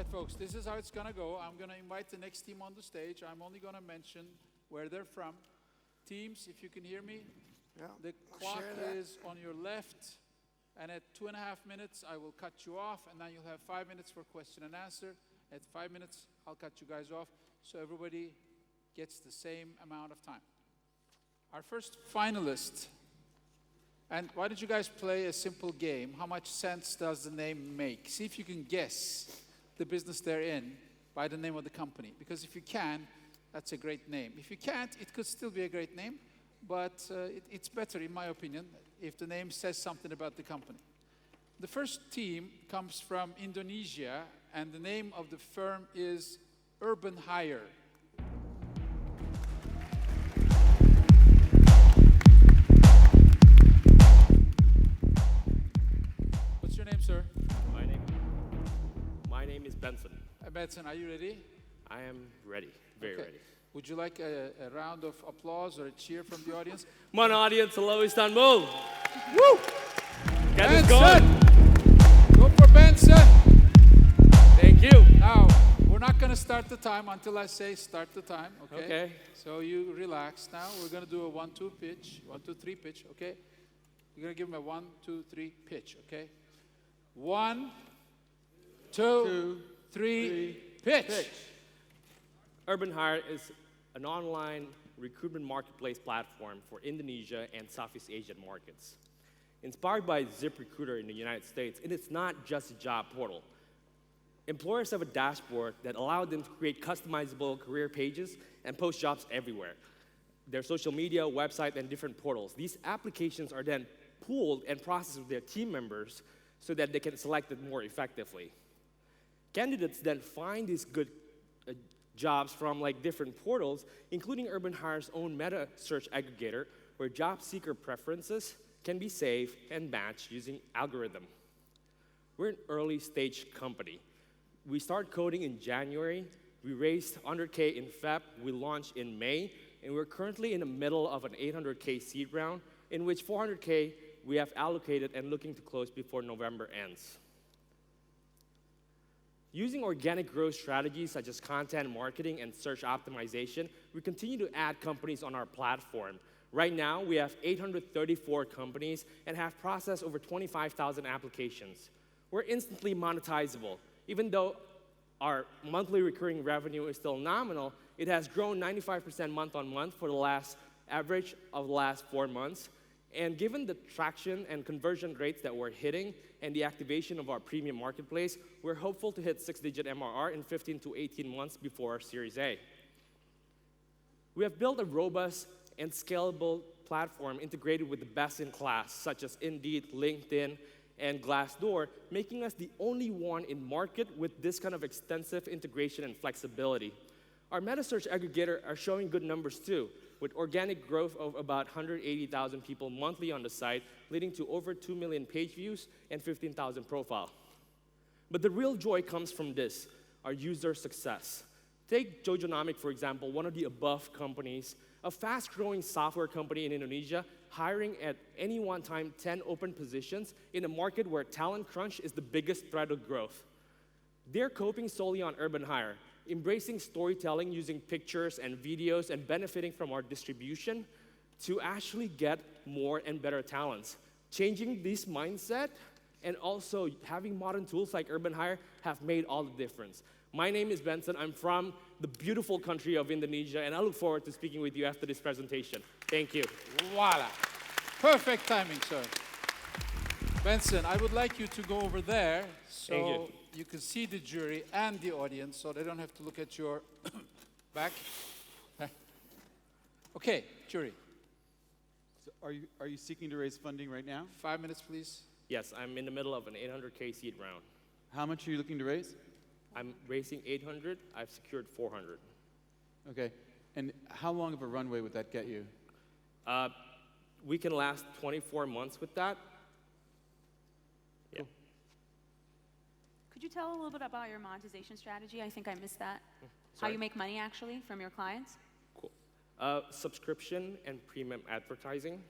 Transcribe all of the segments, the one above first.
right, folks, this is how it's going to go. I'm going to invite the next team on the stage. I'm only going to mention where they're from. Teams, if you can hear me, the clock is on your left, and at 2.5 minutes, I will cut you off, and then you'll have 5 minutes for question and answer. At 5 minutes, I'll cut you guys off, so everybody gets the same amount of time. Our first finalist, and why don't you guys play a simple game? How much sense does the name make? See if you can guess the business they're in by the name of the company. Because if you can, that's a great name. If you can't, it could still be a great name, but it's better, in my opinion, if the name says something about the company. The first team comes from Indonesia, and the name of the firm is Urbanhire. What's your name, sir? My name is Benson. Benson, are you ready? I am ready, very ready. Would you like a round of applause or a cheer from the audience? Come on, audience, hello, Istanbul. Woo! Get this going. Go for Benson. Thank you. Now, we're not going to start the time until I say start the time, okay? Okay. So you relax now. We're going to do a 1-2 pitch, 1-2-3 pitch, okay? You're going to give him a 1-2-3 pitch, okay? 1, 2, 3, pitch. Urbanhire is an online recruitment marketplace platform for Indonesia and Southeast Asian markets. Inspired by ZipRecruiter in the United States, it is not just a job portal. Employers have a dashboard that allows them to create customizable career pages and post jobs everywhere. Their social media, website, and different portals. These applications are then pooled and processed with their team members so that they can select it more effectively. Candidates then find these good jobs from different portals, including Urbanhire's own meta search aggregator, where job seeker preferences can be saved and matched using algorithm. We're an early stage company. We started coding in January. We raised 100K in Feb. We launched in May, and we're currently in the middle of an 800K seed round, in which 400K we have allocated and looking to close before November ends. Using organic growth strategies such as content marketing and search optimization, we continue to add companies on our platform. Right now, we have 834 companies and have processed over 25,000 applications. We're instantly monetizable. Even though our monthly recurring revenue is still nominal, it has grown 95% month on month for the last average of the last 4 months. And given the traction and conversion rates that we're hitting and the activation of our premium marketplace, we're hopeful to hit 6-digit MRR in 15 to 18 months before our Series A. We have built a robust and scalable platform integrated with the best in class, such as Indeed, LinkedIn, and Glassdoor, making us the only one in market with this kind of extensive integration and flexibility. Our meta search aggregator are showing good numbers too, with organic growth of about 180,000 people monthly on the site, leading to over 2 million page views and 15,000 profiles. But the real joy comes from this, our user success. Take Jojonomic, for example, one of the above companies, a fast-growing software company in Indonesia, hiring at any one time 10 open positions in a market where talent crunch is the biggest threat of growth. They're coping solely on Urbanhire, embracing storytelling using pictures and videos and benefiting from our distribution to actually get more and better talents. Changing this mindset and also having modern tools like Urbanhire have made all the difference. My name is Benson. I'm from the beautiful country of Indonesia, and I look forward to speaking with you after this presentation. Thank you. Voila. Perfect timing, sir. Benson, I would like you to go over there so you can see the jury and the audience so they don't have to look at your back. Okay, jury. So are you seeking to raise funding right now? 5 minutes, please. Yes, I'm in the middle of an 800K seed round. How much are you looking to raise? I'm raising 800. I've secured 400. Okay. And how long of a runway would that get you? We can last 24 months with that. Yeah. Could you tell a little bit about your monetization strategy? I think I missed that. How you make money, actually, from your clients? Cool. Subscription and premium advertising.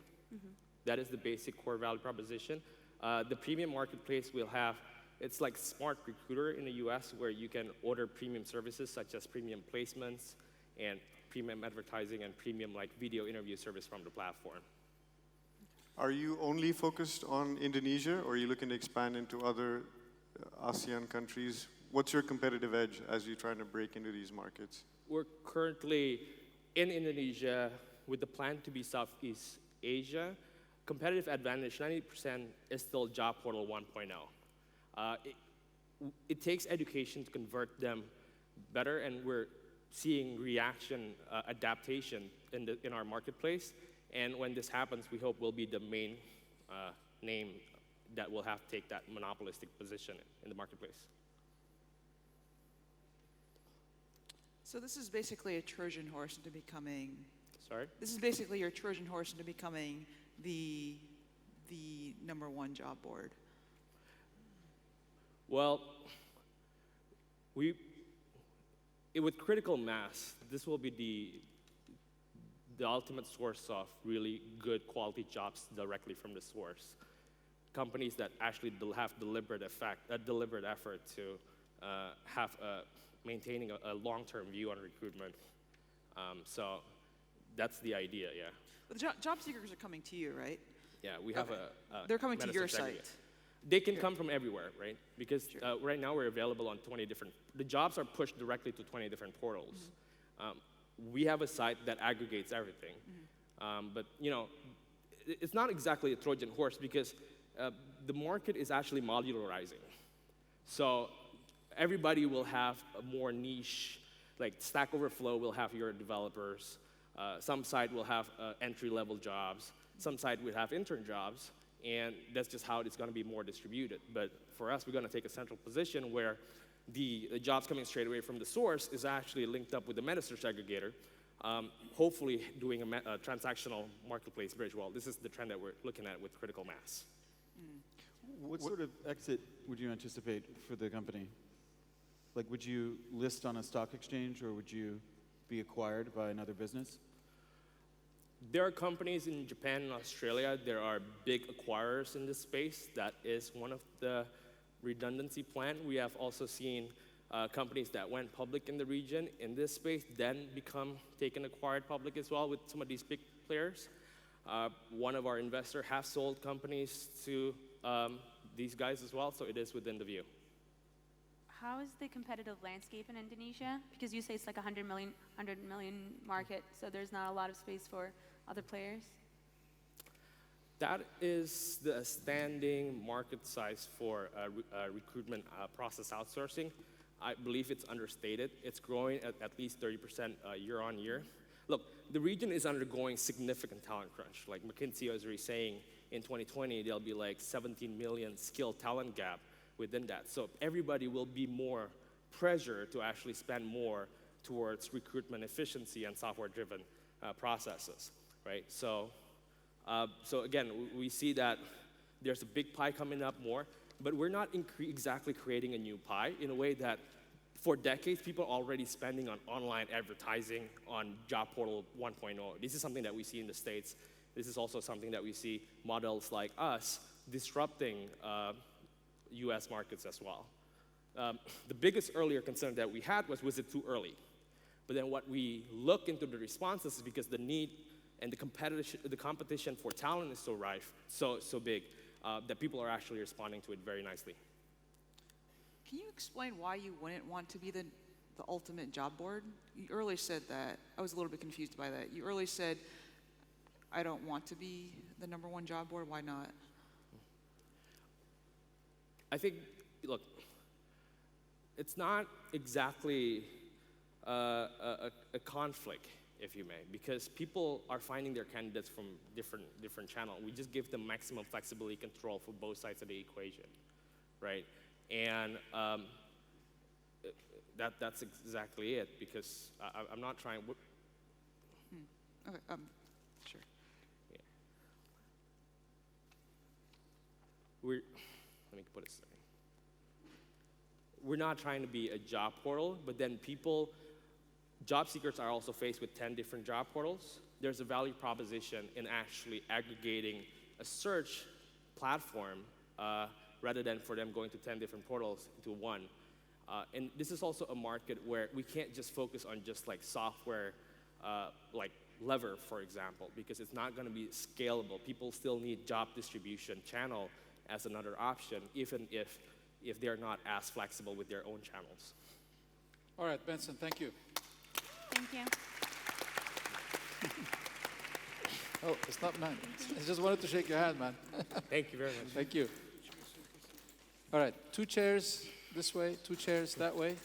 That is the basic core value proposition. The premium marketplace will have It's like Smart Recruiter in the US, where you can order premium services such as premium placements and premium advertising and premium like video interview service from the platform. Are you only focused on Indonesia, or are you looking to expand into other ASEAN countries? What's your competitive edge as you're trying to break into these markets? We're currently in Indonesia with the plan to be Southeast Asia. Competitive advantage, 90% is still job portal 1.0. It takes education to convert them better, and we're seeing reaction, adaptation in our marketplace. And when this happens, we hope we'll be the main name that will have to take that monopolistic position in the marketplace. So this is basically a Trojan horse into becoming. Sorry? This is basically your Trojan horse into becoming the #1 job board. Well, with critical mass, this will be the ultimate source of really good quality jobs directly from the source. Companies that actually have deliberate effort to have maintaining a long-term view on recruitment. So that's the idea, yeah. But the job seekers are coming to you, right? Yeah, we have They're coming to your meta-search site. They can come from everywhere, right? Because right now we're available on 20 different, the jobs are pushed directly to 20 different portals. We have a site that aggregates everything. But it's not exactly a Trojan horse because the market is actually modularizing. So everybody will have a more niche, like Stack Overflow will have your developers. Some site will have entry-level jobs. Some site will have intern jobs. And that's just how it's going to be more distributed. But for us, we're going to take a central position where the jobs coming straight away from the source is actually linked up with the meta-search aggregator, hopefully doing a transactional marketplace bridge. Well, this is the trend that we're looking at with critical mass. What sort of exit would you anticipate for the company? Like, would you list on a stock exchange, or would you be acquired by another business? There are companies in Japan and Australia. There are big acquirers in this space. That is one of the redundancy plan. We have also seen companies that went public in the region in this space then become acquired public as well with some of these big players. One of our investors have sold companies to these guys as well, so it is within the view. How is the competitive landscape in Indonesia? Because you say it's like a 100 million market, so there's not a lot of space for other players. That is the standing market size for recruitment process outsourcing. I believe it's understated. It's growing at least 30% year on year. Look, the region is undergoing significant talent crunch. Like McKinsey was already saying, in 2020, there'll be like 17 million skilled talent gap within that. So everybody will be more pressure to actually spend more towards recruitment efficiency and software-driven processes, right? So again, we see that there's a big pie coming up more, but we're not exactly creating a new pie in a way that for decades, people are already spending on online advertising on job portal 1.0. This is something that we see in the States. This is also something that we see models like us disrupting US markets as well. The biggest earlier concern that we had was it too early? But then what we look into the responses is because the need and the competition for talent is so rife, so big, that people are actually responding to it very nicely. Can you explain why you wouldn't want to be the ultimate job board? You earlier said that. I was a little bit confused by that. You earlier said, I don't want to be the #1 job board. Why not? I think, look, it's not exactly a conflict, if you may, because people are finding their candidates from different channels. We just give them maximum flexibility control for both sides of the equation, right? And that's exactly it, because I'm not trying. Okay, sure. Yeah. Let me put it this way. We're not trying to be a job portal, but then job seekers are also faced with 10 different job portals. There's a value proposition in actually aggregating a search platform rather than for them going to 10 different portals into one. And this is also a market where we can't just focus on just like software, like Lever, for example, because it's not going to be scalable. People still need job distribution channel as another option, even if they're not as flexible with their own channels. All right, Benson, thank you. Thank you. Oh, it's not man. I just wanted to shake your hand, man. Thank you very much. Thank you. All right, 2 chairs this way, 2 chairs that way.